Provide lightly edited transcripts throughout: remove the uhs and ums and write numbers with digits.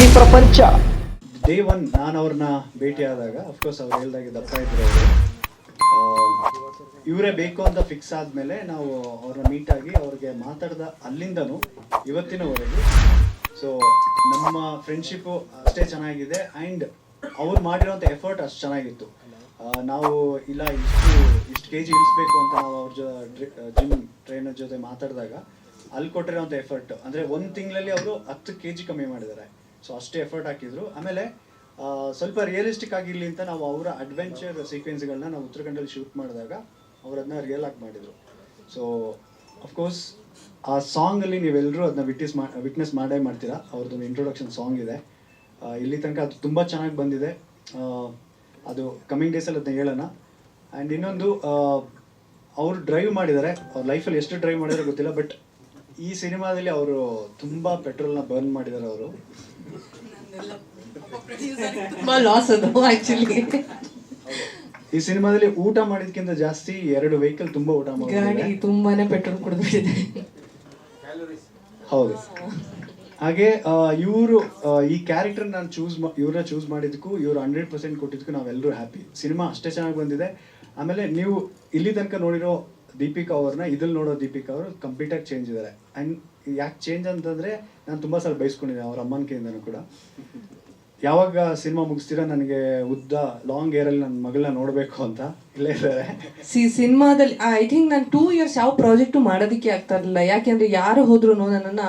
ಸುದ್ದಿ ಪ್ರಪಂಚ. Day one ನಾನು ಅವ್ರನ್ನ ಭೇಟಿಯಾದಾಗ ಅಫ್ಕೋರ್ಸ್ ಅವ್ರು ಹೇಳ್ದಾಗೆ ದಪ್ಪ ಇದ್ರು ಅವರು. ಇವರೇ ಬೇಕು ಅಂತ ಫಿಕ್ಸ್ ಆದಮೇಲೆ ನಾವು ಅವ್ರನ್ನ ಮೀಟ್ ಆಗಿ ಅವ್ರಿಗೆ ಮಾತಾಡ್ದ ಅಲ್ಲಿಂದನೂ ಇವತ್ತಿನವರೆಗೂ ಸೊ ನಮ್ಮ ಫ್ರೆಂಡ್ಶಿಪ್ಪು ಅಷ್ಟೇ ಚೆನ್ನಾಗಿದೆ ಆ್ಯಂಡ್ ಅವ್ರು ಮಾಡಿರೋಂಥ ಎಫರ್ಟ್ ಅಷ್ಟು ಚೆನ್ನಾಗಿತ್ತು. ನಾವು ಇಲ್ಲ ಇಷ್ಟು ಕೆ ಜಿ ಇಳಿಸ್ಬೇಕು ಅಂತ ನಾವು ಅವ್ರ ಜಿಮ್ ಟ್ರೈನರ್ ಜೊತೆ ಮಾತಾಡಿದಾಗ ಅಲ್ಲಿ ಕೊಟ್ಟಿರೋಂಥ ಎಫರ್ಟ್ ಅಂದರೆ ಒಂದು ತಿಂಗಳಲ್ಲಿ ಅವರು 10 kg ಕಮ್ಮಿ ಮಾಡಿದ್ದಾರೆ. ಸೊ ಅಷ್ಟೇ ಎಫರ್ಟ್ ಹಾಕಿದ್ರು. ಆಮೇಲೆ ಸ್ವಲ್ಪ ರಿಯಲಿಸ್ಟಿಕ್ ಆಗಿರಲಿ ಅಂತ ನಾವು ಅವರ ಅಡ್ವೆಂಚರ್ ಸೀಕ್ವೆನ್ಸ್ಗಳನ್ನ ನಾವು ಉತ್ತರಾಖಂಡಲ್ಲಿ ಶೂಟ್ ಮಾಡಿದಾಗ ಅವ್ರು ಅದನ್ನ ರಿಯಲ್ ಆಗಿ ಮಾಡಿದರು. ಸೊ ಅಫ್ಕೋರ್ಸ್ ಆ ಸಾಂಗಲ್ಲಿ ನೀವೆಲ್ಲರೂ ಅದನ್ನ ವಿಟ್ನೆಸ್ ಮಾಡೇ ಮಾಡ್ತೀರಾ. ಅವ್ರದ್ದೊಂದು ಇಂಟ್ರೊಡಕ್ಷನ್ ಸಾಂಗ್ ಇದೆ. ಇಲ್ಲಿ ತನಕ ಅದು ತುಂಬ ಚೆನ್ನಾಗಿ ಬಂದಿದೆ. ಅದು ಕಮಿಂಗ್ ಡೇಸಲ್ಲಿ ಅದನ್ನ ಹೇಳೋಣ. ಆ್ಯಂಡ್ ಇನ್ನೊಂದು ಅವರು ಡ್ರೈವ್ ಮಾಡಿದ್ದಾರೆ. ಅವ್ರ ಲೈಫಲ್ಲಿ ಎಷ್ಟು ಡ್ರೈವ್ ಮಾಡಿದಾರೆ ಗೊತ್ತಿಲ್ಲ, ಬಟ್ ಈ ಸಿನಿಮಾದಲ್ಲಿ ಅವರು ತುಂಬ ಪೆಟ್ರೋಲ್ನ ಬರ್ನ್ ಮಾಡಿದ್ದಾರೆ. ಅವರು ತುಂಬಾ ಲಾಸ್ ಅದು ಆಕ್ಚುಲಿ. ಈ ಸಿನಿಮಾದಲ್ಲಿ ಊಟ ಮಾಡಿದ್ಕಿಂತ ಜಾಸ್ತಿ 2 ವೆಹಿಕಲ್ ತುಂಬಾ ಊಟ ಗಾಡಿ ತುಂಬಾನೇ ಪೆಟ್ರೋಲ್ ಕುಡಿದ್ಬಿಟ್ಟಿದೆ. ಹೌದು. ಹಾಗೆ ಇವರು ಈ ಕ್ಯಾರೆಕ್ಟರ್ ನಾನು ಇವ್ರನ್ನ ಚೂಸ್ ಮಾಡಿದ್ದಕ್ಕೂ ಇವರು 100% ಕೊಟ್ಟಿದ್ದಕ್ಕೂ ನಾವೆಲ್ಲರೂ ಹ್ಯಾಪಿ. ಸಿನಿಮಾ ಅಷ್ಟೇ ಚೆನ್ನಾಗಿ ಬಂದಿದೆ. ಆಮೇಲೆ ನೀವು ಇಲ್ಲಿ ತನಕ ನೋಡಿರೋ ದೀಪಿಕಾ ಅವ್ರನ್ನ ಇದ್ರಲ್ಲಿ ನೋಡೋ ದೀಪಿಕಾ ಅವರು ಕಂಪ್ಲೀಟಾಗಿ ಚೇಂಜ್ ಇದ್ದಾರೆ. ಆ್ಯಂಡ್ ಯಾಕೆ ಚೇಂಜ್ ಅಂತಂದರೆ ನಾನು ತುಂಬ ಸಲ ಬಯಸ್ಕೊಂಡಿದ್ದೆ ಅವ್ರ ಅಮ್ಮನ ಕೈಯಿಂದನೂ ಕೂಡ. ಯಾವಾಗ ಸಿನಿಮಾ ಮುಗಿಸ್ತೀರಾ ನನಗೆ ಉದ್ದ ಲಾಂಗ್ ಏರಲ್ಲಿ ನನ್ನ ಮಗಳನ್ನ ನೋಡಬೇಕು ಅಂತ ಇಲ್ಲೇ ಇದ್ದಾರೆ. ಸಿನಿಮಾದಲ್ಲಿ ಐ ಥಿಂಕ್ ನಾನು 2 years ಯಾವ ಪ್ರಾಜೆಕ್ಟು ಮಾಡೋದಕ್ಕೆ ಆಗ್ತಾ ಇರಲಿಲ್ಲ. ಯಾಕೆಂದ್ರೆ ಯಾರು ಹೋದ್ರು ನನ್ನನ್ನು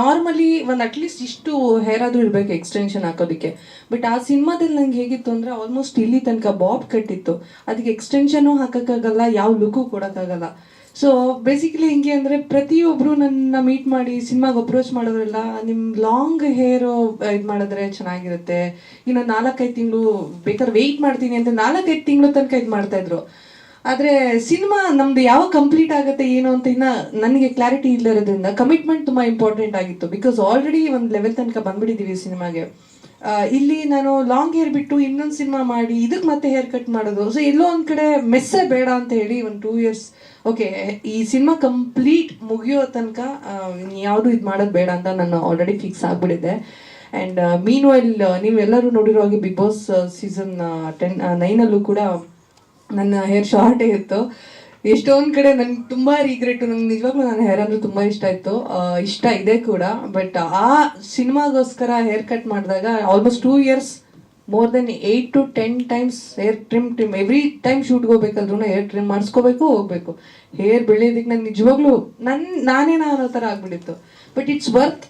ನಾರ್ಮಲಿ ಒಂದು ಅಟ್ಲೀಸ್ಟ್ ಇಷ್ಟು ಹೇರ್ ಆದರೂ ಇರಬೇಕು ಎಕ್ಸ್ಟೆನ್ಷನ್ ಹಾಕೋದಕ್ಕೆ. ಬಟ್ ಆ ಸಿನಿಮಾದಲ್ಲಿ ನಂಗೆ ಹೇಗಿತ್ತು ಅಂದರೆ ಆಲ್ಮೋಸ್ಟ್ ಇಲ್ಲಿ ತನಕ ಬಾಬ್ ಕಟ್ಟಿತ್ತು. ಅದಕ್ಕೆ ಎಕ್ಸ್ಟೆನ್ಷನು ಹಾಕೋಕ್ಕಾಗಲ್ಲ, ಯಾವ ಲುಕ್ಕು ಕೊಡೋಕ್ಕಾಗಲ್ಲ. ಸೊ ಬೇಸಿಕಲಿ ಹೆಂಗೆ ಅಂದರೆ ಪ್ರತಿಯೊಬ್ಬರು ನನ್ನ ಮೀಟ್ ಮಾಡಿ ಸಿನಿಮಾಗೆ ಅಪ್ರೋಚ್ ಮಾಡೋದ್ರೆಲ್ಲ ನಿಮ್ಮ ಲಾಂಗ್ ಹೇರು ಇದು ಮಾಡಿದ್ರೆ ಚೆನ್ನಾಗಿರುತ್ತೆ, ಇನ್ನು 4-5 ತಿಂಗಳು ಬೇಕಾದ್ರೆ ವೆಯ್ಟ್ ಮಾಡ್ತೀನಿ ಅಂತ 4-5 ತಿಂಗಳು ತನಕ ಇದು ಮಾಡ್ತಾಯಿದ್ರು. ಆದರೆ ಸಿನಿಮಾ ನಮ್ಮದು ಯಾವಾಗ ಕಂಪ್ಲೀಟ್ ಆಗುತ್ತೆ ಏನು ಅಂತ ಇನ್ನು ನನಗೆ ಕ್ಲಾರಿಟಿ ಇಲ್ಲದಿರೋದ್ರಿಂದ ಕಮಿಟ್ಮೆಂಟ್ ತುಂಬ ಇಂಪಾರ್ಟೆಂಟ್ ಆಗಿತ್ತು. ಬಿಕಾಸ್ ಆಲ್ರೆಡಿ ಒಂದು ಲೆವೆಲ್ ತನಕ ಬಂದ್ಬಿಟ್ಟಿದ್ದೀವಿ ಸಿನಿಮಾಗೆ. ಇಲ್ಲಿ ನಾನು ಲಾಂಗ್ ಹೇರ್ ಬಿಟ್ಟು ಇನ್ನೊಂದು ಸಿನಿಮಾ ಮಾಡಿ ಇದಕ್ಕೆ ಮತ್ತೆ ಹೇರ್ ಕಟ್ ಮಾಡೋದು. ಸೊ ಎಲ್ಲೋ ಒಂದು ಕಡೆ ಮೆಸ್ಸೇ ಬೇಡ ಅಂತ ಹೇಳಿ ಒಂದು 2 years ಓಕೆ ಈ ಸಿನಿಮಾ ಕಂಪ್ಲೀಟ್ ಮುಗಿಯೋ ತನಕ ಯಾವುದು ಇದು ಮಾಡೋದು ಬೇಡ ಅಂತ ನಾನು ಆಲ್ರೆಡಿ ಫಿಕ್ಸ್ ಆಗಿಬಿಟ್ಟಿದ್ದೆ. ಆ್ಯಂಡ್ ಮೀನ್ ವೈಲ್ ನೀವೆಲ್ಲರೂ ನೋಡಿರೋ ಹಾಗೆ ಬಿಗ್ ಬಾಸ್ ಸೀಸನ್ 9 ಕೂಡ ನನ್ನ ಹೇರ್ ಶಾರ್ಟೇ ಇತ್ತು. ಎಷ್ಟೊಂದು ಕಡೆ ನನಗೆ ತುಂಬ ರಿಗ್ರೆಟು. ನನಗೆ ನಿಜವಾಗ್ಲೂ ನನ್ನ ಹೇರ್ ಅಂದರೆ ತುಂಬ ಇಷ್ಟ ಇದೆ ಕೂಡ. ಬಟ್ ಆ ಸಿನಿಮಾಗೋಸ್ಕರ ಹೇರ್ ಕಟ್ ಮಾಡಿದಾಗ almost 2 years more than 8 to 10 times hair trim every time ಶೂಟ್ಗೆ ಹೋಗ್ಬೇಕಾದ್ರೂ ಹೇರ್ ಟ್ರಿಮ್ ಮಾಡಿಸ್ಕೋಬೇಕು ಹೋಗ್ಬೇಕು. ಹೇರ್ ಬೆಳೆಯೋದಕ್ಕೆ ನಾನು ನಿಜವಾಗ್ಲೂ ನಾನೇ ಅನ್ನೋ ಥರ ಆಗ್ಬಿಟ್ಟಿತ್ತು. But it's worth.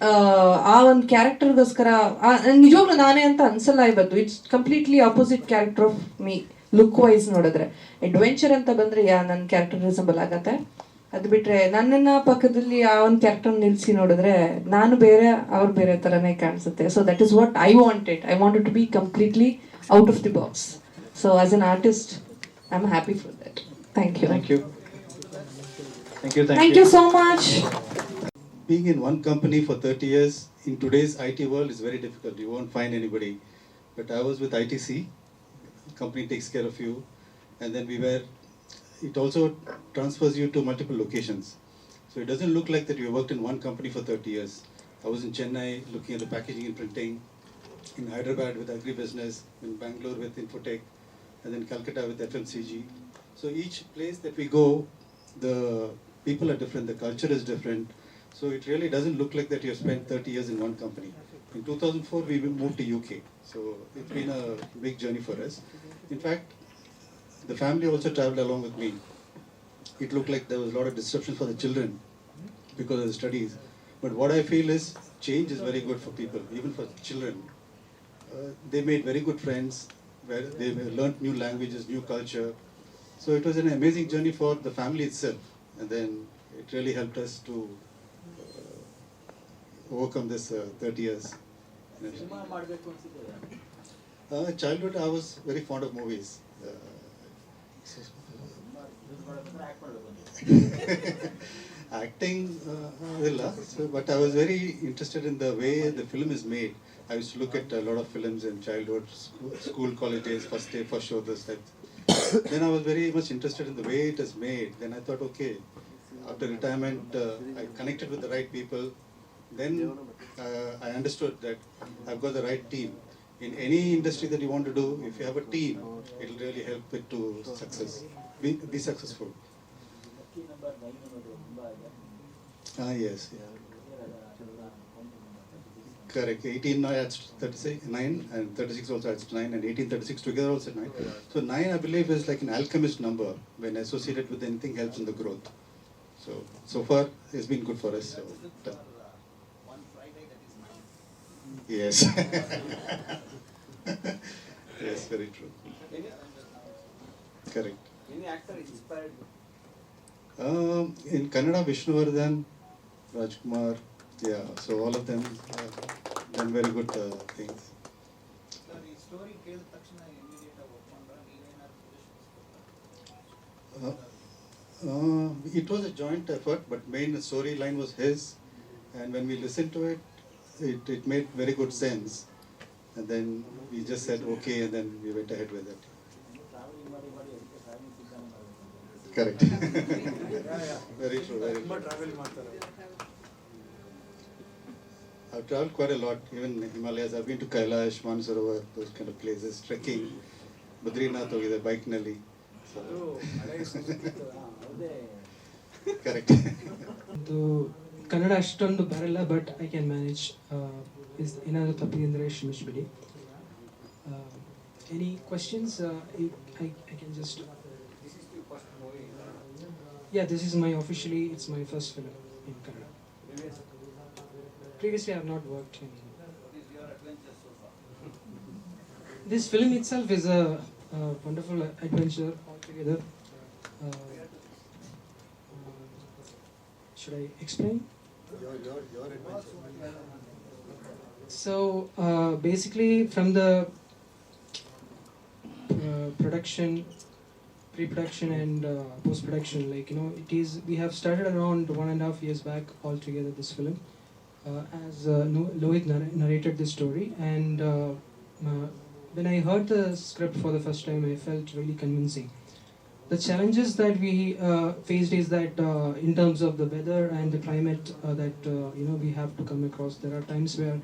ಆ ಒಂದು ಕ್ಯಾರೆಕ್ಟರ್ಗೋಸ್ಕರ ನಿಜವಾಗ್ಲೂ ನಾನೇ ಅಂತ ಅನ್ಸಲ್ಲ ಇವತ್ತು. It's completely opposite character of me look wise ನೋಡಿದ್ರೆ. ಅಡ್ವೆಂಚರ್ ಅಂತ ಬಂದರೆ ನನ್ನ ಕ್ಯಾರೆಕ್ಟರ್ ರಿಸಂಬಲ್ ಆಗತ್ತೆ. ಅದು ಬಿಟ್ಟರೆ ನನ್ನನ್ನು ಪಕ್ಕದಲ್ಲಿ ಆ ಒಂದು ಕ್ಯಾರೆಕ್ಟರ್ ನಿಲ್ಲಿಸಿ ನೋಡಿದ್ರೆ ನಾನು ಬೇರೆ ಅವ್ರು ಬೇರೆ ಥರನೇ ಕಾಣಿಸುತ್ತೆ. So that is what I wanted to be completely out of the box. So as an artist I am happy for that. Thank you so much. Being in one company for 30 years in today's IT world is very difficult. You won't find anybody. But I was with ITC. Company takes care of you, and then it also transfers you to multiple locations. So it doesn't look like that you worked in one company for 30 years. I was in Chennai looking at the packaging and printing, in Hyderabad with agribusiness, in Bangalore with Infotech, and then Calcutta with FMCG. So each place that we go, the people are different, the culture is different. So it really doesn't look like that you have spent 30 years in one company. In 2004, we moved to UK. So it's been a big journey for us. In fact, the family also traveled along with me. It looked like there was a lot of disruption for the children because of the studies. But what I feel is change is very good for people, even for children. They made very good friends, where they learnt new languages, new culture. So it was an amazing journey for the family itself. And then it really helped us to overcome this 30 years. Childhood, I was very fond of movies. Acting, but I was very interested in the way the film is made. I used to look at a lot of films in childhood, school, college days, first day, first show, this type. Then I was very much interested in the way it is made. Then I thought, okay, after retirement, I connected with the right people. then I understood that I've got the right team. In any industry that you want to do, if you have a team, it will really help it to be successful. Yes, yeah. Correct. 18 now adds 36, 9, and 36 also adds 9, and 18, 36 together also 9. So 9, I believe, is like an alchemist number. When associated with anything, helps in the growth. So far, it's been good for us. So, yes. Yes, very true. Correct. Any actor inspired you? In Kannada, Vishnuvardhan, Rajkumar, yeah, so all of them done very good things. Sir, ಈ story ಕೇಳಿದ ತಕ್ಷಣ immediate ಆಗಿ ಒಪ್ಕೊಂಡ್ರ ನೀವೇನಾದ್ರು suggestions It was a joint effort, but main storyline was his, and when we listened to it, it made very good sense, and then we just said okay, and then we went ahead with it. Travelling ಮಾಡಿ ಅದಕ್ಕೆ travelling ಸಿದ್ಧಾಂತ ಮಾಡಬೇಕು. Correct. Very true. Very ತುಂಬ true. Travel ಮಾಡ್ತಾರೆ. I've traveled quite a lot, even Himalayas. I've been to Kailash, Mansarovar, those kind of places, trekking. Badrinath ಹೋಗಿದೆ bike ನಲ್ಲಿ. ಅದು ಹಳೆ ಸಂಸ್ಕೃತ. ಹೌದೇ Correct. ಅದು ಕನ್ನಡ ಅಷ್ಟೊಂದು ಬರಲ್ಲ, ಬಟ್ ಐ ಕ್ಯಾನ್ ಮ್ಯಾನೇಜ್. ಏನಾದರೂ ತಪ್ಪಿದ್ರೆ ಕ್ಷಮಿಸ್ಬಿಡಿ. Any questions? I can just this is the first movie this is my officially it's my first film in Kannada. Previously I have not worked in. what is your adventure so far? This film itself is a wonderful adventure altogether. Should I explain? Your adventure. So basically from the production, pre-production and post-production, like we have started around 1.5 years back altogether this film. As Lohit narrated this story, and when I heard the script for the first time, I felt really convincing. The challenges that we faced is that in terms of the weather and the climate that we have to come across, there are times where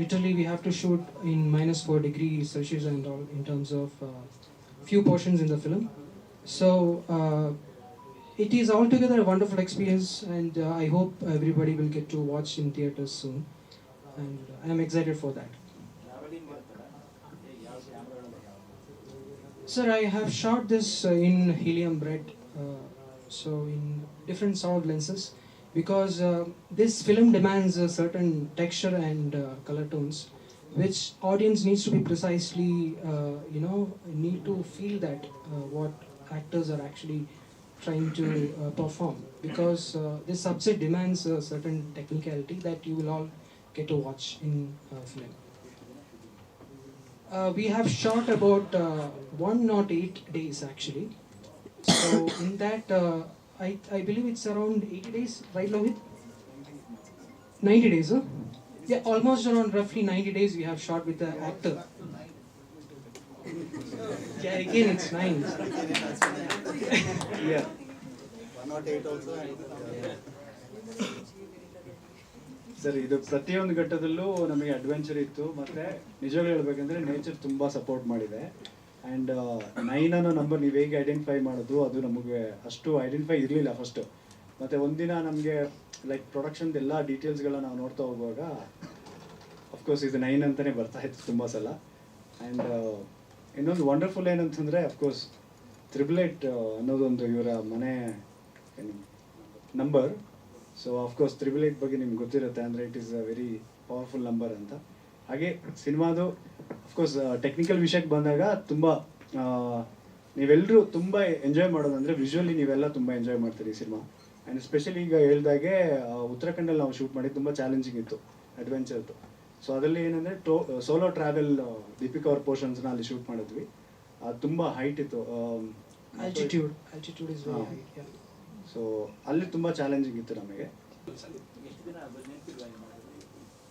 literally we have to shoot in -4 degrees Celsius and all, in terms of few portions in the film. So it is altogether a wonderful experience, and I hope everybody will get to watch in theaters soon, and I am excited for that. Travelling ಮಾಡ್ತಾರ ಯಾವ ಕ್ಯಾಮ್ರಾಗಳು? Sir, I have shot this in helium red, so in different sort of lenses, because this film demands a certain texture and color tones, which audience needs to be precisely, need to feel that what actors are actually trying to perform, because this subject demands a certain technicality that you will all get to watch in film. We have shot about 108 days actually. So in that, I believe it's around 80 days, right Lohit? 90 days, huh? Yeah, almost around roughly 90 days we have shot with the actor. Yeah, again it's 9. Yeah. 108 also. Sir, ಇದು ಪ್ರತಿಯೊಂದು ಘಟ್ಟದಲ್ಲೂ ನಮಗೆ adventure ಇತ್ತು, ಮತ್ತೆ ನಿಜವಾಗ್ಲೂ ಹೇಳ್ಬೇಕಂದ್ರೆ nature ತುಂಬಾ support ಮಾಡಿದೆ. And 9 ಅನ್ನೋ ನಂಬರ್ ನೀವು ಹೇಗೆ ಐಡೆಂಟಿಫೈ ಮಾಡೋದು, ಅದು ನಮಗೆ ಅಷ್ಟು ಐಡೆಂಟಿಫೈ ಇರಲಿಲ್ಲ ಫಸ್ಟು. ಮತ್ತು ಒಂದಿನ ನಮಗೆ ಲೈಕ್ ಪ್ರೊಡಕ್ಷನ್ದು ಎಲ್ಲ ಡೀಟೇಲ್ಸ್ಗಳನ್ನ ನಾವು ನೋಡ್ತಾ ಹೋಗುವಾಗ ಅಫ್ಕೋರ್ಸ್ ಇದು 9 ಅಂತಲೇ ಬರ್ತಾ ಇತ್ತು ತುಂಬ ಸಲ. ಆ್ಯಂಡ್ ಇನ್ನೊಂದು ವಂಡರ್ಫುಲ್ ಏನಂತಂದರೆ ಅಫ್ಕೋರ್ಸ್ 888 ಅನ್ನೋದೊಂದು ಇವರ ಮನೆ ನಂಬರ್. ಸೊ ಅಫ್ಕೋರ್ಸ್ 888 ಬಗ್ಗೆ ನಿಮ್ಗೆ ಗೊತ್ತಿರುತ್ತೆ, ಅಂದರೆ it is a very powerful number ಅಂತ. ಹಾಗೆ ಸಿನಿಮಾದು ಅಫ್ಕೋರ್ಸ್ ಟೆಕ್ನಿಕಲ್ ವಿಷಯಕ್ಕೆ ಬಂದಾಗ ತುಂಬ ನೀವೆಲ್ಲರೂ ತುಂಬ ಎಂಜಾಯ್ ಮಾಡೋದಂದರೆ ವಿಜುವಲಿ ನೀವೆಲ್ಲ ತುಂಬ ಎಂಜಾಯ್ ಮಾಡ್ತೀರಿ ಈ ಸಿನಿಮಾ. ಆ್ಯಂಡ್ ಎಸ್ಪೆಷಲಿ ಈಗ ಹೇಳ್ದಾಗೆ ಉತ್ತರಾಖಂಡಲ್ಲಿ ನಾವು ಶೂಟ್ ಮಾಡಿದ್ದು ತುಂಬ ಚಾಲೆಂಜಿಂಗ್ ಇತ್ತು, ಅಡ್ವೆಂಚರ್ದು. ಸೊ ಅದರಲ್ಲಿ ಏನಂದರೆ ಸೋಲೋ ಟ್ರಾವೆಲ್ ದೀಪಿಕಾ ಅವ್ರ ಪೋರ್ಷನ್ಸ್ನ ಅಲ್ಲಿ ಶೂಟ್ ಮಾಡಿದ್ವಿ. ತುಂಬ ಹೈಟ್ ಇತ್ತು, Altitude is very high. Yeah. So ಅಲ್ಲಿ ತುಂಬ ಚಾಲೆಂಜಿಂಗ್ ಇತ್ತು ನಮಗೆ. ಎಷ್ಟು ದಿನ ನೆನಪಿಲ್ವಾ ನೀವು ಮಾಡಿದ್ರಿ?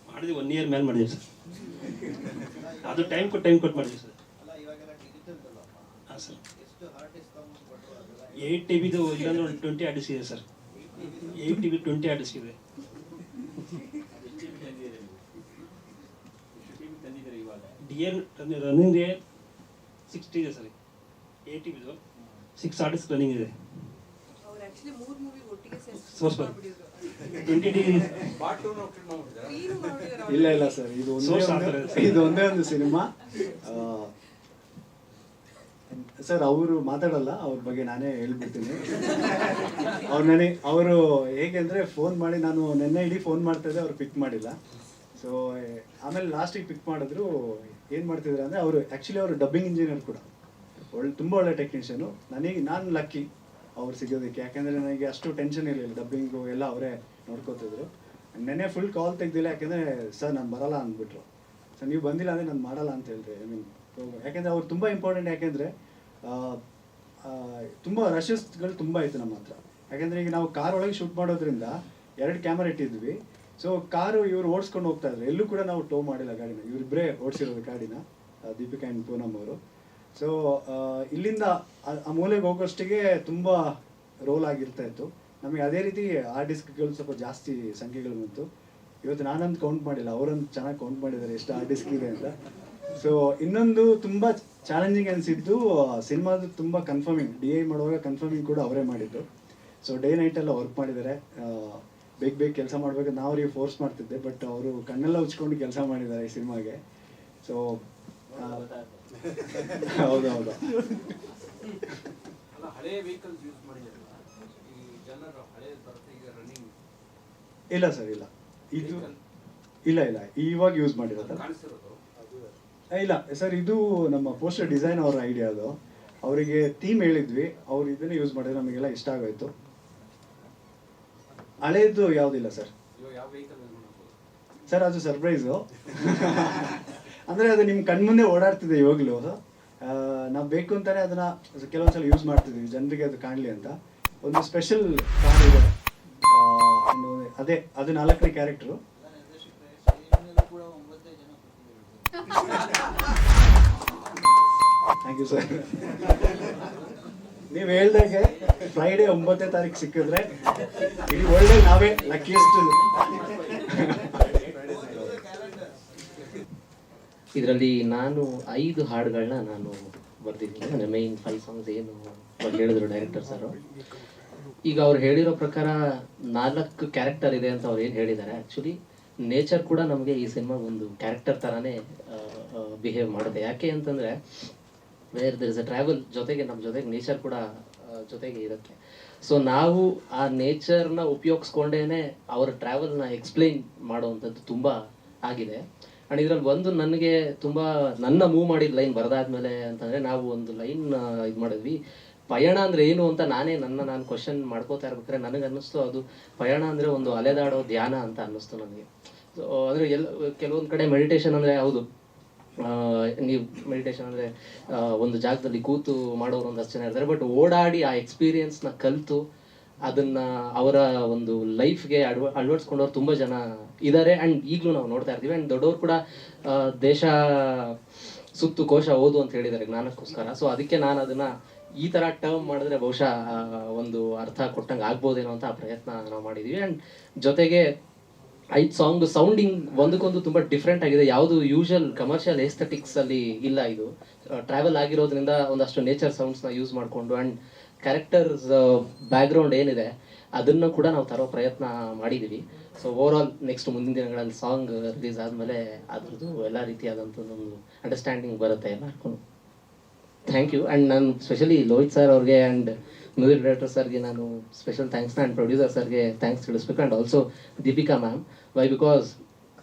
ಮಾಡಿದ್ವಿ 1 year ಮೇಲೆ ಮಾಡಿದ್ವಿ ಸರ್. ಅದು ಟೈಮ್ ಕೊಟ್ಟು ಮಾಡಿದ್ವಿ ಸರ್. ಅಲ್ಲ, ಇವಾಗೆಲ್ಲ ಡಿಜಿಟಲ್ ಅಲ್ಲ. ಹಾಂ ಸರ್. ಎಷ್ಟು ಹಾರ್ಡ್ ಡಿಸ್ಕ್ ಕೊಟ್ಟರು ಅದೆಲ್ಲ 8 TBದು ಇಲ್ಲಾಂದ್ರೆ ಒಂದು 20 ಹಾರ್ಡ್ ಡಿಸ್ಕ್ ಇದೆ ಸರ್. 8 TB 20 ಹಾರ್ಡ್ ಡಿಸ್ಕ್ ಇದೆ. ಇಯರ್ ರನ್ನಿಂಗ್ ಡೇ 60 ಇದೆ ಸರ್, 80 ಇದು 6 ಆರ್ಟಿಸ್ಟ್ ರನ್ನಿಂಗ್ ಇದೆ. ಅವ್ರು ಆಕ್ಚುಲಿ 3 ಮೂವಿ ಒಟ್ಟಿಗೆ ಸೋರ್ಸ್ 20 ಡೇ ಇಲ್ಲ ಸರ್, ಇದು ಒಂದೇ ಒಂದು ಸಿನಿಮಾ. ಸರ್ ಅವರು ಮಾತಾಡಲ್ಲ, ಅವ್ರ ಬಗ್ಗೆ ನಾನೇ ಹೇಳ್ಬಿಡ್ತೀನಿ. ಅವರು ಹೇಗೆಂದ್ರೆ ಫೋನ್ ಮಾಡಿ, ನಾನು ನೆನ್ನೆ ಇಡೀ ಫೋನ್ ಮಾಡ್ತಾ ಇದ್ದೆ, ಅವ್ರು ಪಿಕ್ ಮಾಡಿಲ್ಲ. ಸೊ ಆಮೇಲೆ ಲಾಸ್ಟಿಗೆ ಪಿಕ್ ಮಾಡಿದ್ರು. ಏನು ಮಾಡ್ತಿದ್ರು ಅಂದರೆ ಅವರು ಆ್ಯಕ್ಚುಲಿ ಅವರು ಡಬ್ಬಿಂಗ್ ಇಂಜಿನಿಯರ್ ಕೂಡ, ತುಂಬ ಒಳ್ಳೆ ಟೆಕ್ನಿಷಿಯನು. ನಾನು ಲಕ್ಕಿ ಅವ್ರು ಸಿಗೋದಕ್ಕೆ, ಯಾಕೆಂದರೆ ನನಗೆ ಅಷ್ಟು ಟೆನ್ಷನ್ ಇರಲಿಲ್ಲ, ಡಬ್ಬಿಂಗು ಎಲ್ಲ ಅವರೇ ನೋಡ್ಕೋತಿದ್ರು. ನೆನ್ನೆ ಫುಲ್ ಕಾಲ್ ತೆಗ್ದಿಲ್ಲ, ಯಾಕೆಂದರೆ ಸರ್ ನಾನು ಬರಲ್ಲ ಅಂದ್ಬಿಟ್ರು. ಸರ್ ನೀವು ಬಂದಿಲ್ಲ ಅಂದರೆ ನಾನು ಮಾಡಲ್ಲ ಅಂತ ಹೇಳಿದೆ. ಐ ಮೀನ್ ಯಾಕೆಂದರೆ ಅವ್ರು ತುಂಬ ಇಂಪಾರ್ಟೆಂಟ್, ಯಾಕೆಂದರೆ ತುಂಬ ರಶಸ್ಗಳು ತುಂಬ ಇತ್ತು ನಮ್ಮ ಹತ್ರ. ಯಾಕೆಂದರೆ ಈಗ ನಾವು ಕಾರ್ ಒಳಗೆ ಶೂಟ್ ಮಾಡೋದ್ರಿಂದ 2 ಕ್ಯಾಮರಾ ಇಟ್ಟಿದ್ವಿ. ಸೊ ಕಾರು ಇವ್ರು ಓಡಿಸ್ಕೊಂಡು ಹೋಗ್ತಾ ಇದ್ರು, ಎಲ್ಲೂ ಕೂಡ ನಾವು ಟೋ ಮಾಡಿಲ್ಲ ಗಾಡಿನ, ಇವರಿಬ್ಬರೇ ಓಡಿಸಿರೋದು ಗಾಡಿನ, ದೀಪಿಕಾ ಆ್ಯಂಡ್ ಪೂನಮ್ ಅವರು. ಸೊ ಇಲ್ಲಿಂದ ಆ ಮೂಲೆಗೆ ಹೋಗೋಷ್ಟಿಗೆ ತುಂಬ ರೋಲ್ ಆಗಿರ್ತಾ ಇತ್ತು ನಮಗೆ. ಅದೇ ರೀತಿ ಆರ್ಟಿಸ್ಟ್ಗಳು ಸ್ವಲ್ಪ ಜಾಸ್ತಿ ಸಂಖ್ಯೆಗಳು ಬಂತು. ಇವತ್ತು ನಾನಂತ ಕೌಂಟ್ ಮಾಡಿಲ್ಲ, ಅವರಂತ ಚೆನ್ನಾಗಿ ಕೌಂಟ್ ಮಾಡಿದ್ದಾರೆ ಎಷ್ಟು ಆರ್ಟಿಸ್ಟ್ ಇದೆ ಅಂತ. ಸೊ ಇನ್ನೊಂದು ತುಂಬ ಚಾಲೆಂಜಿಂಗ್ ಅನಿಸಿದ್ದು ಸಿನಿಮಾದು ತುಂಬ ಕನ್ಫರ್ಮಿಂಗ್, DI ಮಾಡುವಾಗ ಕನ್ಫರ್ಮಿಂಗ್ ಕೂಡ ಅವರೇ ಮಾಡಿದ್ದು. ಸೊ ಡೇ ನೈಟೆಲ್ಲ ವರ್ಕ್ ಮಾಡಿದ್ದಾರೆ, ಬೇಗ ಕೆಲಸ ಮಾಡಬೇಕು. ನಾವು ಅವ್ರಿಗೆ ಫೋರ್ಸ್ ಮಾಡ್ತಿದ್ದೆ, ಬಟ್ ಅವರು ಕಣ್ಣೆಲ್ಲ ಉಚ್ಕೊಂಡು ಕೆಲಸ ಮಾಡಿದ್ದಾರೆ ಈ ಸಿನಿಮಾಗೆ. ಸೊ ಹೌದು ಇಲ್ಲ ಸರ್, ಇಲ್ಲ ಇದು ಇಲ್ಲ ಇವಾಗ ಯೂಸ್ ಮಾಡಿರೋದು ಇಲ್ಲ ಸರ್. ಇದು ನಮ್ಮ ಪೋಸ್ಟರ್ ಡಿಸೈನ್ ಅವರ ಐಡಿಯಾ. ಅದು ಅವರಿಗೆ ಥೀಮ್ ಹೇಳಿದ್ವಿ, ಅವ್ರು ಇದನ್ನೇ ಯೂಸ್ ಮಾಡಿದ್ರೆ ನಮಗೆಲ್ಲ ಇಷ್ಟ ಆಗೋಯ್ತು. ಹಳೇದು ಯಾವುದಿಲ್ಲ ಸರ್. ಸರ್ ಅದು ಸರ್ಪ್ರೈಸು. ಅಂದರೆ ಅದು ನಿಮ್ಮ ಕಣ್ಮುಂದೆ ಓಡಾಡ್ತಿದೆ ಇವಾಗಲೂ. ನಾವು ಬೇಕು ಅಂತಾನೆ ಅದನ್ನ ಕೆಲವೊಂದ್ಸಲ ಯೂಸ್ ಮಾಡ್ತಿದ್ವಿ, ಜನರಿಗೆ ಅದು ಕಾಣಲಿ ಅಂತ. ಒಂದು ಸ್ಪೆಷಲ್ ಕಾರ್ ಇದೆ, ಅದೇ ಅದು 4ನೇ ಕ್ಯಾರೆಕ್ಟ್ರು. Thank you sir. ನೀವು ಹೇಳ್ದಾಗೆ ಫ್ರೈಡೇ 9ನೇ ತಾರೀಕು ಸಿಕ್ಕಿದ್ರೆ ಇಡೀ ಒಳ್ಳೆ ನಾವೇ ಲಕ್ಕಿಯೆಸ್ಟ್. ಇದರಲ್ಲಿ ನಾನು 5 ಹಾಡುಗಳನ್ನ ನಾನು ಬರ್ದಿದ್ದೀನಿ. ನನ್ನ ಮೇನ್ 5 ಸಾಂಗ್ಸ್ ಏನು ಹೇಳಿದ್ರು ಡೈರೆಕ್ಟರ್ ಸರ್. ಈಗ ಅವ್ರು ಹೇಳಿರೋ ಪ್ರಕಾರ 4 ಕ್ಯಾರೆಕ್ಟರ್ ಇದೆ ಅಂತ ಅವ್ರು ಏನು ಹೇಳಿದ್ದಾರೆ. ಆ್ಯಕ್ಚುಲಿ ನೇಚರ್ ಕೂಡ ನಮಗೆ ಈ ಸಿನಿಮಾ ಒಂದು ಕ್ಯಾರೆಕ್ಟರ್ ಥರನೇ ಬಿಹೇವ್ ಮಾಡುತ್ತೆ. ಯಾಕೆ ಅಂತಂದರೆ where there is a travel, ಜೊತೆಗೆ ನಮ್ಮ ಜೊತೆಗೆ ನೇಚರ್ ಕೂಡ ಜೊತೆಗೆ ಇರುತ್ತೆ. ಸೊ ನಾವು ಆ ನೇಚರ್ನ ಉಪಯೋಗಿಸ್ಕೊಂಡೇ ಅವರ ಟ್ರಾವೆಲ್ನ ಎಕ್ಸ್ಪ್ಲೈನ್ ಮಾಡುವಂಥದ್ದು ತುಂಬ ಆಗಿದೆ. ಆ್ಯಂಡ್ ಇದರಲ್ಲಿ ಒಂದು ನನಗೆ ತುಂಬ ನನ್ನ ಮೂವ್ ಮಾಡಿದ ಲೈನ್ ಬರೆದಾದ್ಮೇಲೆ ಅಂತಂದರೆ, ನಾವು ಒಂದು ಲೈನ್ ಇದು ಮಾಡಿದ್ವಿ, ಪಯಣ ಅಂದರೆ ಏನು ಅಂತ ನಾನು ಕ್ವಶನ್ ಮಾಡ್ಕೋತಾ ಇರ್ಬೇಕಾದ್ರೆ ನನಗೆ ಅನ್ನಿಸ್ತು, ಅದು ಪಯಣ ಅಂದರೆ ಒಂದು ಅಲೆದಾಡೋ ಧ್ಯಾನ ಅಂತ ಅನ್ನಿಸ್ತು ನನಗೆ. ಸೊ ಅಂದರೆ ಕೆಲವೊಂದು ಕಡೆ ಮೆಡಿಟೇಷನ್ ಅಂದರೆ ಹೌದು, ನೀವು ಮೆಡಿಟೇಷನ್ ಅಂದರೆ ಒಂದು ಜಾಗದಲ್ಲಿ ಕೂತು ಮಾಡೋರು ಒಂದಷ್ಟು ಜನ ಇರ್ತಾರೆ. ಬಟ್ ಓಡಾಡಿ ಆ ಎಕ್ಸ್ಪೀರಿಯನ್ಸ್ನ ಕಲಿತು ಅದನ್ನು ಅವರ ಒಂದು ಲೈಫ್ಗೆ ಅಳವಡಿಸ್ಕೊಂಡವ್ರು ತುಂಬ ಜನ ಇದ್ದಾರೆ. ಆ್ಯಂಡ್ ಈಗಲೂ ನಾವು ನೋಡ್ತಾ ಇರ್ತೀವಿ. ಆ್ಯಂಡ್ ದೊಡ್ಡವರು ಕೂಡ ದೇಶ ಸುತ್ತು ಕೋಶ ಓದು ಅಂತ ಹೇಳಿದ್ದಾರೆ ಜ್ಞಾನಕ್ಕೋಸ್ಕರ. ಸೊ ಅದಕ್ಕೆ ನಾನು ಅದನ್ನು ಈ ಥರ ಟರ್ಮ್ ಮಾಡಿದ್ರೆ ಬಹುಶಃ ಒಂದು ಅರ್ಥ ಕೊಟ್ಟಂಗೆ ಆಗ್ಬೋದೇನೋ ಅಂತ ಆ ಪ್ರಯತ್ನ ನಾವು ಮಾಡಿದ್ವಿ. ಆ್ಯಂಡ್ ಜೊತೆಗೆ 5 ಸಾಂಗ್ ಸೌಂಡಿಂಗ್ ಒಂದಕ್ಕೊಂದು ತುಂಬ ಡಿಫ್ರೆಂಟ್ ಆಗಿದೆ. ಯಾವುದು ಯೂಶುವಲ್ ಕಮರ್ಷಿಯಲ್ ಎಸ್ಥೆಟಿಕ್ಸಲ್ಲಿ ಇಲ್ಲ. ಇದು ಟ್ರಾವೆಲ್ ಆಗಿರೋದ್ರಿಂದ ಒಂದಷ್ಟು ನೇಚರ್ ಸೌಂಡ್ಸ್ನ ಯೂಸ್ ಮಾಡಿಕೊಂಡು ಆ್ಯಂಡ್ ಕ್ಯಾರೆಕ್ಟರ್ಸ್ ಬ್ಯಾಕ್ಗ್ರೌಂಡ್ ಏನಿದೆ ಅದನ್ನು ಕೂಡ ನಾವು ತರೋ ಪ್ರಯತ್ನ ಮಾಡಿದ್ದೀವಿ. ಸೊ ಓವರ್ ಆಲ್ ನೆಕ್ಸ್ಟ್ ಮುಂದಿನ ದಿನಗಳಲ್ಲಿ ಸಾಂಗ್ ರಿಲೀಸ್ ಆದಮೇಲೆ ಅದ್ರದ್ದು ಎಲ್ಲ ರೀತಿಯಾದಂಥ ಒಂದು ಅಂಡರ್ಸ್ಟ್ಯಾಂಡಿಂಗ್ ಬರುತ್ತೆ ಎಲ್ಲರಿಗೂ. Thank you. ಆ್ಯಂಡ್ ನಾನು ಸ್ಪೆಷಲಿ ಲೋಹಿತ್ ಸರ್ ಅವ್ರಿಗೆ ಆ್ಯಂಡ್ ಮ್ಯೂಸಿಕ್ ಡೈರೆಕ್ಟರ್ ಸರ್ಗೆ ನಾನು ಸ್ಪೆಷಲ್ ಥ್ಯಾಂಕ್ಸ್ನ ಆ್ಯಂಡ್ ಪ್ರೊಡ್ಯೂಸರ್ ಸರ್ಗೆ ಥ್ಯಾಂಕ್ಸ್ ತಿಳಿಸ್ಬೇಕು. And also Deepika ma'am. Why because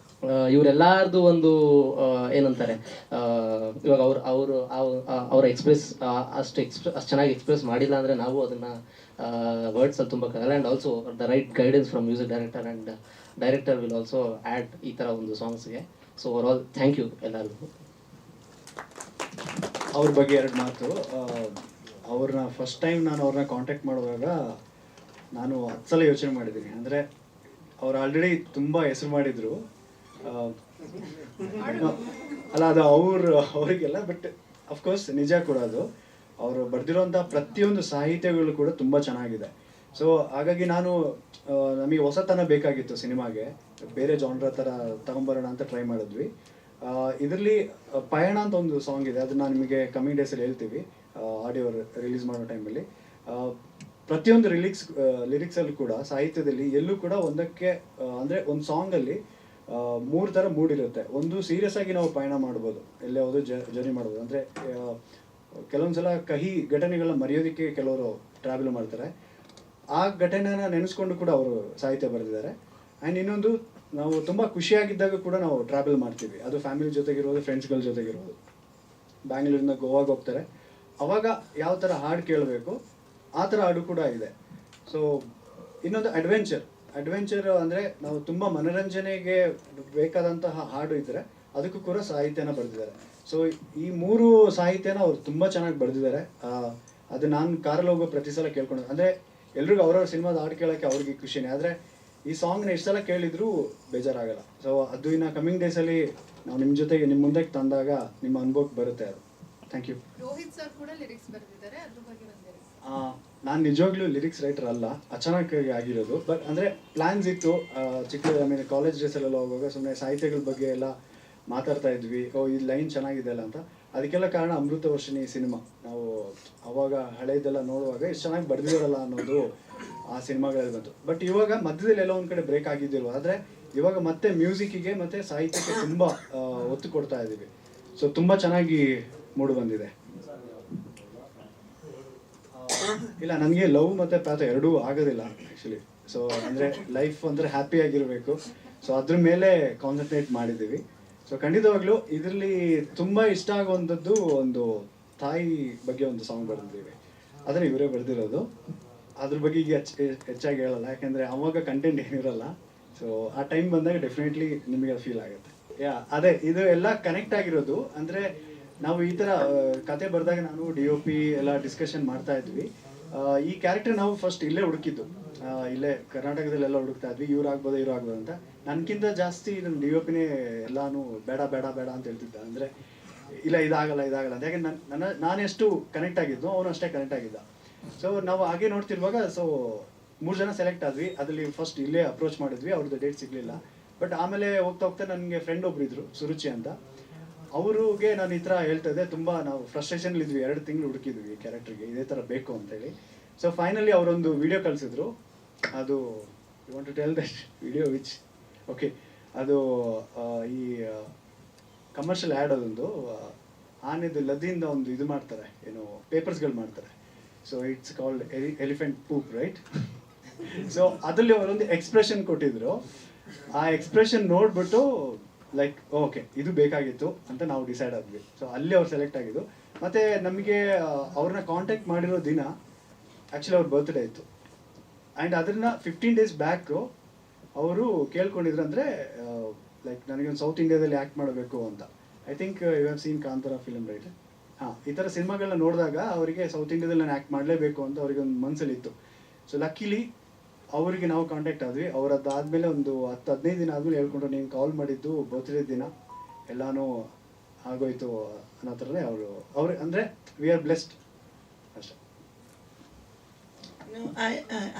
ಇವರೆಲ್ಲಾರ್ದು ಒಂದು ಏನಂತಾರೆ, ಇವಾಗ ಅವರ ಎಕ್ಸ್ಪ್ರೆಸ್ ಅಷ್ಟು ಚೆನ್ನಾಗಿ ಎಕ್ಸ್ಪ್ರೆಸ್ ಮಾಡಿಲ್ಲ ಅಂದರೆ ನಾವು ಅದನ್ನು ವರ್ಡ್ಸಲ್ಲಿ ತುಂಬ ಕಗಲ್ಲ. And also the right guidance from music director and director will also add ಈ ಥರ ಒಂದು ಸಾಂಗ್ಸ್ಗೆ. So overall thank you ಎಲ್ಲರಿಗೂ. ಅವ್ರ ಬಗ್ಗೆ 2 ಮಾತು. ಅವ್ರನ್ನ ಫಸ್ಟ್ ಟೈಮ್ ನಾನು ಅವ್ರನ್ನ ಕಾಂಟ್ಯಾಕ್ಟ್ ಮಾಡುವಾಗ ನಾನು 10 ಸಲ ಯೋಚನೆ ಮಾಡಿದ್ದೀನಿ. ಅಂದರೆ ಅವ್ರು ಆಲ್ರೆಡಿ ತುಂಬ ಹೆಸರು ಮಾಡಿದರು, ಅಲ್ಲ ಅದು ಅವರಿಗೆಲ್ಲ. ಬಟ್ ಅಫ್ಕೋರ್ಸ್ ನಿಜ ಕೂಡ ಅದು. ಅವರು ಬರೆದಿರೋಂಥ ಪ್ರತಿಯೊಂದು ಸಾಹಿತ್ಯಗಳು ಕೂಡ ತುಂಬ ಚೆನ್ನಾಗಿದೆ. ಸೊ ಹಾಗಾಗಿ ನಮಗೆ ಹೊಸತನ ಬೇಕಾಗಿತ್ತು ಸಿನಿಮಾಗೆ, ಬೇರೆ ಜಾನ್ರ ಥರ ತಗೊಂಬರೋಣ ಅಂತ ಟ್ರೈ ಮಾಡಿದ್ವಿ. ಇದರಲ್ಲಿ ಪಯಣ ಅಂತ ಒಂದು ಸಾಂಗ್ ಇದೆ, ಅದನ್ನ ನಾನು ನಿಮಗೆ ಕಮಿಂಗ್ ಡೇಸಲ್ಲಿ ಹೇಳ್ತೀವಿ ಆಡಿಯೋ ರಿಲೀಸ್ ಮಾಡೋ ಟೈಮಲ್ಲಿ. ಪ್ರತಿಯೊಂದು ಲಿರಿಕ್ಸಲ್ಲಿ ಕೂಡ ಸಾಹಿತ್ಯದಲ್ಲಿ ಎಲ್ಲೂ ಕೂಡ ಒಂದಕ್ಕೆ ಅಂದರೆ ಒಂದು ಸಾಂಗಲ್ಲಿ 3 ಥರ ಮೂಡ್ ಇರುತ್ತೆ. ಒಂದು ಸೀರಿಯಸ್ ಆಗಿ ನಾವು ಪಯಣ ಮಾಡ್ಬೋದು, ಎಲ್ಲೇ ಹೋದ್ರು ಜರ್ನಿ ಮಾಡ್ಬೋದು. ಅಂದರೆ ಕೆಲವೊಂದ್ಸಲ ಕಹಿ ಘಟನೆಗಳನ್ನ ಮರೆಯೋದಕ್ಕೆ ಕೆಲವರು ಟ್ರಾವೆಲ್ ಮಾಡ್ತಾರೆ, ಆ ಘಟನೆನ ನೆನೆಸ್ಕೊಂಡು ಕೂಡ ಅವರು ಸಾಹಿತ್ಯ ಬರೆದಿದ್ದಾರೆ. ಆ್ಯಂಡ್ ಇನ್ನೊಂದು, ನಾವು ತುಂಬ ಖುಷಿಯಾಗಿದ್ದಾಗ ಕೂಡ ನಾವು ಟ್ರಾವೆಲ್ ಮಾಡ್ತೀವಿ, ಅದು ಫ್ಯಾಮಿಲಿ ಜೊತೆಗಿರ್ಬೋದು, ಫ್ರೆಂಡ್ಸ್ಗಳ ಜೊತೆಗಿರ್ಬೋದು. ಬ್ಯಾಂಗ್ಳೂರಿಂದ ಗೋವಾಗೆ ಹೋಗ್ತಾರೆ, ಅವಾಗ ಯಾವ ಥರ ಹಾಡು ಕೇಳಬೇಕು ಆ ಥರ ಹಾಡು ಕೂಡ ಇದೆ. ಸೊ ಇನ್ನೊಂದು ಅಡ್ವೆಂಚರ್ ಅಂದರೆ ನಾವು ತುಂಬ ಮನೋರಂಜನೆಗೆ ಬೇಕಾದಂತಹ ಹಾಡು ಇದ್ದರೆ ಅದಕ್ಕೂ ಕೂಡ ಸಾಹಿತ್ಯನ ಬರೆದಿದ್ದಾರೆ. ಸೊ ಈ 3 ಸಾಹಿತ್ಯನ ಅವ್ರು ತುಂಬ ಚೆನ್ನಾಗಿ ಬರೆದಿದ್ದಾರೆ. ಅದು ನಾನು ಕಾರಲ್ಲಿ ಹೋಗೋ ಪ್ರತಿ ಸಲ ಕೇಳ್ಕೊಂಡು, ಅಂದರೆ ಎಲ್ರಿಗೂ ಅವ್ರವ್ರ ಸಿನಿಮಾದ ಹಾಡು ಕೇಳೋಕ್ಕೆ ಅವ್ರಿಗೆ ಖುಷಿನೇ, ಆದರೆ ಈ ಸಾಂಗ್ನ ಎಷ್ಟು ಸಲ ಕೇಳಿದರೂ ಬೇಜಾರಾಗಲ್ಲ. ಸೊ ಅದು ಇನ್ನು ಕಮಿಂಗ್ ಡೇಸಲ್ಲಿ ನಾವು ನಿಮ್ಮ ಜೊತೆಗೆ ನಿಮ್ಮ ಮುಂದೆ ತಂದಾಗ ನಿಮ್ಮ ಅನುಭವಕ್ಕೆ ಬರುತ್ತೆ ಅದು. Thank you. ರೋಹಿತ್ ಸರ್ ಕೂಡ ಲಿರಿಕ್ಸ್ ಬರೆದಿದ್ದಾರೆ, ಅದ್ರ ಬಗ್ಗೆ ಒಂದೇ ನಾನು ನಿಜವಾಗ್ಲೂ ಲಿರಿಕ್ಸ್ ರೈಟರ್ ಅಲ್ಲ, ಅಚಾನಕ್ಕಾಗಿ ಆಗಿರೋದು. ಬಟ್ ಅಂದರೆ ಪ್ಲ್ಯಾನ್ಸ್ ಇತ್ತು, ಚಿಕ್ಕ ಕಾಲೇಜ್ ಡೇಸಲ್ಲೆಲ್ಲ ಹೋಗುವಾಗ ಸುಮ್ಮನೆ ಸಾಹಿತ್ಯಗಳ ಬಗ್ಗೆ ಎಲ್ಲ ಮಾತಾಡ್ತಾ ಇದ್ವಿ, ಈ ಲೈನ್ ಚೆನ್ನಾಗಿದೆ ಅಲ್ಲ ಅಂತ. ಅದಕ್ಕೆಲ್ಲ ಕಾರಣ ಅಮೃತವರ್ಷಿಣಿ ಸಿನಿಮಾ. ನಾವು ಅವಾಗ ಹಳೆಯದೆಲ್ಲ ನೋಡುವಾಗ ಎಷ್ಟು ಚೆನ್ನಾಗಿ ಬರೆದಿದ್ದಾರಲ್ಲ ಅನ್ನೋದು ಆ ಸಿನಿಮಾಗಳಲ್ಲಿ ಬಂತು. ಬಟ್ ಇವಾಗ ಮಧ್ಯದಲ್ಲಿ ಎಲ್ಲ ಒಂದು ಕಡೆ ಬ್ರೇಕ್ ಆಗಿದ್ದಿಲ್ವ, ಆದರೆ ಇವಾಗ ಮತ್ತೆ ಮ್ಯೂಸಿಕ್ಕಿಗೆ ಮತ್ತು ಸಾಹಿತ್ಯಕ್ಕೆ ತುಂಬ ಒತ್ತು ಕೊಡ್ತಾ ಇದ್ದೀವಿ. ಸೊ ತುಂಬ ಚೆನ್ನಾಗಿ ಮೂಡು ಬಂದಿದೆ. ಇಲ್ಲ, ನನಗೆ ಲವ್ ಮತ್ತು ಪ್ಯಾಥ ಎರಡೂ ಆಗೋದಿಲ್ಲ ಆ್ಯಕ್ಚುಲಿ. ಸೊ ಅಂದರೆ ಲೈಫ್ ಅಂದರೆ ಹ್ಯಾಪಿ ಆಗಿರಬೇಕು, ಸೊ ಅದ್ರ ಮೇಲೆ ಕಾನ್ಸಂಟ್ರೇಟ್ ಮಾಡಿದ್ದೀವಿ. ಸೊ ಖಂಡಿತವಾಗ್ಲೂ ಇದರಲ್ಲಿ ತುಂಬ ಇಷ್ಟ ಆಗುವಂಥದ್ದು ಒಂದು ತಾಯಿ ಬಗ್ಗೆ ಒಂದು ಸಾಂಗ್ ಬರೆದಿದ್ದೀವಿ, ಅದನ್ನು ಇವರೇ ಬರೆದಿರೋದು. ಅದ್ರ ಬಗ್ಗೆ ಈಗ ಹೆಚ್ಚಾಗಿ ಹೇಳಲ್ಲ, ಯಾಕೆಂದರೆ ಅವಾಗ ಕಂಟೆಂಟ್ ಏನಿರಲ್ಲ. ಸೊ ಆ ಟೈಮ್ ಬಂದಾಗ ಡೆಫಿನೆಟ್ಲಿ ನಿಮಗೆ ಫೀಲ್ ಆಗುತ್ತೆ. ಅದೇ ಇದು ಎಲ್ಲ ಕನೆಕ್ಟ್ ಆಗಿರೋದು. ಅಂದರೆ ನಾವು ಈ ಥರ ಕತೆ ಬರೆದಾಗ ನಾನು DOP ಎಲ್ಲ ಡಿಸ್ಕಷನ್ ಮಾಡ್ತಾ ಇದ್ವಿ. ಈ ಕ್ಯಾರೆಕ್ಟರ್ ನಾವು ಫಸ್ಟ್ ಇಲ್ಲೇ ಹುಡುಕಿದ್ದು, ಇಲ್ಲೇ ಕರ್ನಾಟಕದಲ್ಲೆಲ್ಲ ಹುಡುಕ್ತಾ ಇದ್ವಿ, ಇವ್ರು ಆಗ್ಬೋದು ಅಂತ. ನನಗಿಂತ ಜಾಸ್ತಿ ನನ್ನ DOPನೇ ಎಲ್ಲಾನು ಬೇಡ ಬೇಡ ಬೇಡ ಅಂತ ಹೇಳ್ತಿದ್ದ. ಅಂದರೆ ಇಲ್ಲ ಇದಾಗಲ್ಲ ಅಂತ, ಯಾಕೆ ನಾನೆಷ್ಟು ಕನೆಕ್ಟ್ ಆಗಿದ್ದು ಅವನು ಅಷ್ಟೇ ಕನೆಕ್ಟ್ ಆಗಿದ್ದ. ಸೊ ನಾವು ಹಾಗೆ ನೋಡ್ತಿರುವಾಗ ಸೊ 3 ಜನ ಸೆಲೆಕ್ಟ್ ಆದ್ವಿ. ಅದರಲ್ಲಿ ಫಸ್ಟ್ ಇಲ್ಲೇ ಅಪ್ರೋಚ್ ಮಾಡಿದ್ವಿ, ಅವ್ರದ್ದು ಡೇಟ್ ಸಿಗಲಿಲ್ಲ. ಬಟ್ ಆಮೇಲೆ ಹೋಗ್ತಾ ನನಗೆ ಫ್ರೆಂಡ್ ಒಬ್ರು ಇದ್ರು, ಸುರುಚಿ ಅಂತ. ಅವ್ರಿಗೆ ನಾನು ಈ ಥರ ಹೇಳ್ತಾ ಇದ್ದೆ, ತುಂಬ ನಾವು ಫ್ರಸ್ಟ್ರೇಷನ್ಲಿ ಇದ್ವಿ, 2 ತಿಂಗಳು ಹುಡುಕಿದ್ವಿ ಈ ಕ್ಯಾರೆಕ್ಟರ್ಗೆ ಇದೇ ಥರ ಬೇಕು ಅಂತೇಳಿ. ಸೊ ಫೈನಲಿ ಅವರೊಂದು ವಿಡಿಯೋ ಕಳಿಸಿದ್ರು. ಅದು you want to tell that video which okay, ಅದು ಈ ಕಮರ್ಷಿಯಲ್ ಆ್ಯಡ್ ಅದೊಂದು ಆನೆದು ಲದ್ದಿಯಿಂದ ಒಂದು ಇದು ಮಾಡ್ತಾರೆ, ಏನು ಪೇಪರ್ಸ್ಗಳು ಮಾಡ್ತಾರೆ. So it's called elephant poop, right? So ಅದರಲ್ಲಿ ಅವರೊಂದು ಎಕ್ಸ್ಪ್ರೆಷನ್ ಕೊಟ್ಟಿದ್ರು. ಆ ಎಕ್ಸ್ಪ್ರೆಷನ್ ನೋಡ್ಬಿಟ್ಟು ಲೈಕ್ ಓಕೆ ಇದು ಬೇಕಾಗಿತ್ತು ಅಂತ ನಾವು ಡಿಸೈಡ್ ಆದ್ವಿ. ಸೊ ಅಲ್ಲಿ ಅವ್ರು ಸೆಲೆಕ್ಟ್ ಆಗಿದ್ದು. ಮತ್ತು ನಮಗೆ ಅವ್ರನ್ನ ಕಾಂಟ್ಯಾಕ್ಟ್ ಮಾಡಿರೋ ದಿನ ಆ್ಯಕ್ಚುಲಿ ಅವ್ರ ಬರ್ತ್ಡೇ ಇತ್ತು. ಆ್ಯಂಡ್ ಅದನ್ನು 15 days ಬ್ಯಾಕು ಅವರು ಕೇಳ್ಕೊಂಡಿದ್ರು, ಅಂದರೆ ಲೈಕ್ ನನಗೊಂದು ಸೌತ್ ಇಂಡಿಯಾದಲ್ಲಿ ಆ್ಯಕ್ಟ್ ಮಾಡಬೇಕು ಅಂತ. I think you have seen Kantara film, right? ಹಾಂ, ಈ ಥರ ಸಿನಿಮಾಗಳನ್ನ ನೋಡಿದಾಗ ಅವರಿಗೆ ಸೌತ್ ಇಂಡಿಯಾದಲ್ಲಿ ನಾನು ಆ್ಯಕ್ಟ್ ಮಾಡಲೇಬೇಕು ಅಂತ ಅವ್ರಿಗೆ ಒಂದು ಮನಸ್ಸಲ್ಲಿತ್ತು. ಸೊ ಲಕ್ಕಿಲಿ ಅವರಿಗೆ ನಾವು ಕಾಂಟ್ಯಾಕ್ಟ್ ಆದ್ವಿ. ಅವರದ್ದಾದಮೇಲೆ ಒಂದು 10-15 ದಿನ ಆದಮೇಲೆ ಹೇಳ್ಕೊಂಡ್ರು, ನೀವು ಕಾಲ್ ಮಾಡಿದ್ದು ಬರ್ತ್ಡೇ ದಿನ ಎಲ್ಲನೂ ಆಗೋಯ್ತು ಅನ್ನೋ ಥರನೇ ಅವರು ಅಂದರೆ ವಿ ಆರ್ ಬ್ಲೆಸ್ಡ್ ಅಷ್ಟೇ. No,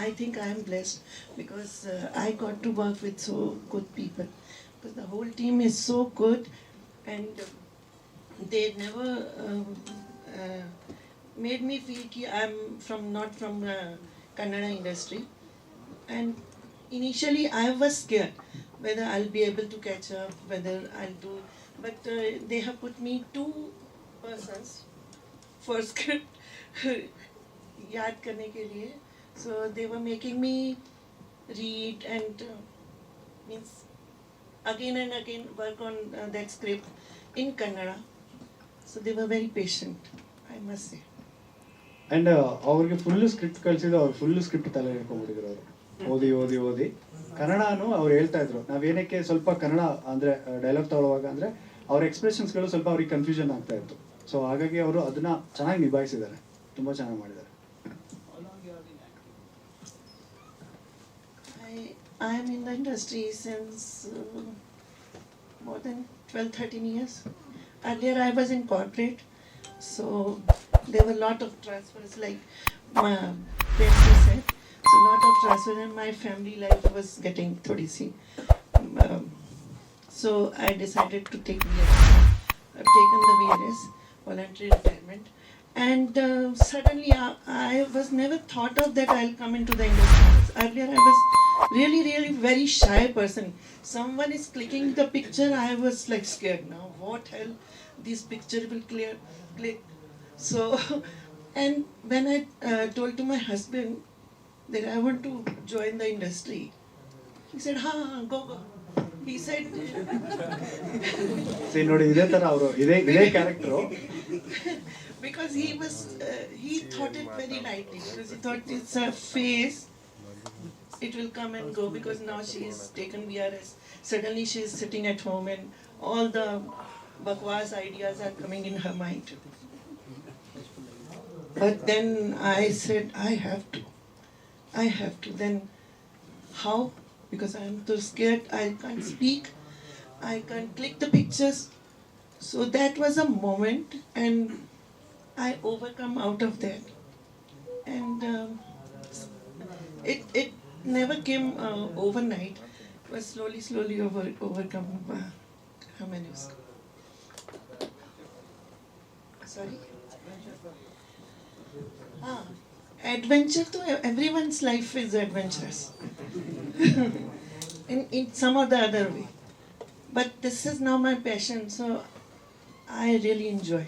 I think I am blessed because I got to work with so good people. Because the whole team is so good, and they never made me feel that I'm not from Kannada industry. And initially I was scared whether I'll be able to catch up, whether I'll do. But they have put me 2 persons for script. याद करने के लिए. So they were making me read and means again and again work on that script in Kannada. So they were very patient, I must say. And ಅವ್ರಿಗೆ full script ಕಳಿಸಿದ್ದು, ಅವ್ರು full script ತಲೆ ಹಿಡ್ಕೊಂಡ್ಬಿಟ್ಟಿದ್ರು. ಅವರು ಓದಿ ಕನ್ನಡನೂ ಅವ್ರು ಹೇಳ್ತಾ ಇದ್ರು. ನಾವೇನಕ್ಕೆ ಸ್ವಲ್ಪ ಕನ್ನಡ ಅಂದರೆ ಡೈಲಾಗ್ ತಗೊಳ್ಳುವಾಗ ಅಂದರೆ ಅವ್ರ ಎಕ್ಸ್ಪ್ರೆಷನ್ಸ್ಗಳು ಸ್ವಲ್ಪ ಅವ್ರಿಗೆ ಕನ್ಫ್ಯೂಷನ್ ಆಗ್ತಾ ಇತ್ತು. ಸೊ ಹಾಗಾಗಿ ಅವರು ಅದನ್ನು ಚೆನ್ನಾಗಿ ನಿಭಾಯಿಸಿದ್ದಾರೆ, ತುಂಬ ಚೆನ್ನಾಗಿ ಮಾಡಿದ್ದಾರೆ. I am in the industry since more than 12-13 years. Earlier I was in corporate, so there were a lot of transfers, like my Bessie said. So a lot of transfer, and my family life was getting thodi si So I decided to take VRS. I've taken the VRS, voluntary retirement. And suddenly I was never thought of that I'll come into the industry. Earlier I was really very shy person. Someone is clicking the picture, I was like scared. Now what hell, this picture will click. So, and when I told to my husband that I want to join the industry, he said, go. He said, See, ನೋಡಿ ಇದೇ ತರ ಅವರು ಇದೇ character. because he thought it very lightly, because he thought it's a phase, it will come and go, because now she is taken VRS. Suddenly she is sitting at home and all the bakwas ideas are coming in her mind. But then I said, I have to. Then how? Because I am too scared, I can't speak, I can't click the pictures. So that was a moment, and I overcome out of that. And it never came overnight, but slowly overcome Manuscript. Sorry? Adventure to everyone's life is adventurous in some or the other way. But this is now my passion, so I really enjoy.